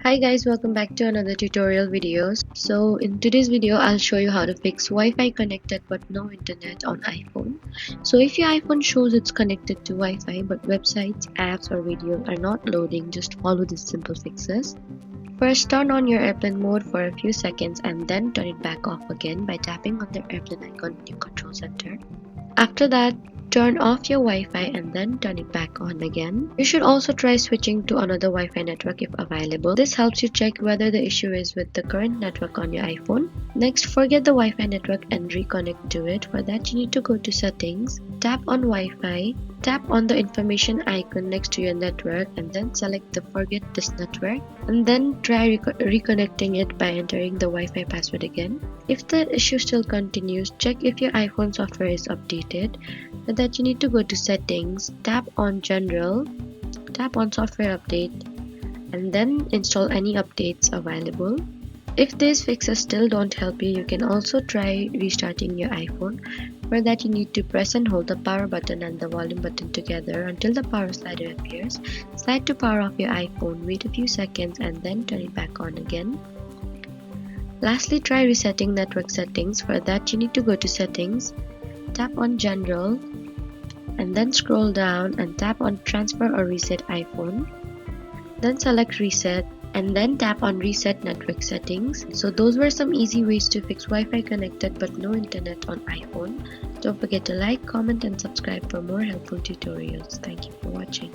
Hi guys, welcome back to another tutorial video. So in today's video, I'll show you how to fix Wi-Fi connected but no internet on iPhone. So if your iPhone shows it's connected to Wi-Fi but websites, apps or videos are not loading, just follow these simple fixes. First, turn on your airplane mode for a few seconds and then turn it back off again by tapping on the airplane icon in your control center. After that, turn off your Wi-Fi and then turn it back on again. You should also try switching to another Wi-Fi network if available. This helps you check whether the issue is with the current network on your iPhone. Next, forget the Wi-Fi network and reconnect to it. For that, you need to go to settings, tap on Wi-Fi, tap on the information icon next to your network and then select the forget this network and then try reconnecting it by entering the Wi-Fi password again. If the issue still continues, check if your iPhone software is updated. For that, you need to go to settings, tap on general, tap on software update and then install any updates available. If these fixes still don't help you, you can also try restarting your iPhone. For that, you need to press and hold the power button and the volume button together until the power slider appears. Slide to power off your iPhone, wait a few seconds and then turn it back on again. Lastly, try resetting network settings. For that, you need to go to settings, tap on general and then scroll down and tap on transfer or reset iPhone. Then select reset and then tap on reset network settings. So those were some easy ways to fix Wi-Fi connected but no internet on iPhone. Don't forget to like, comment and subscribe for more helpful tutorials. Thank you for watching.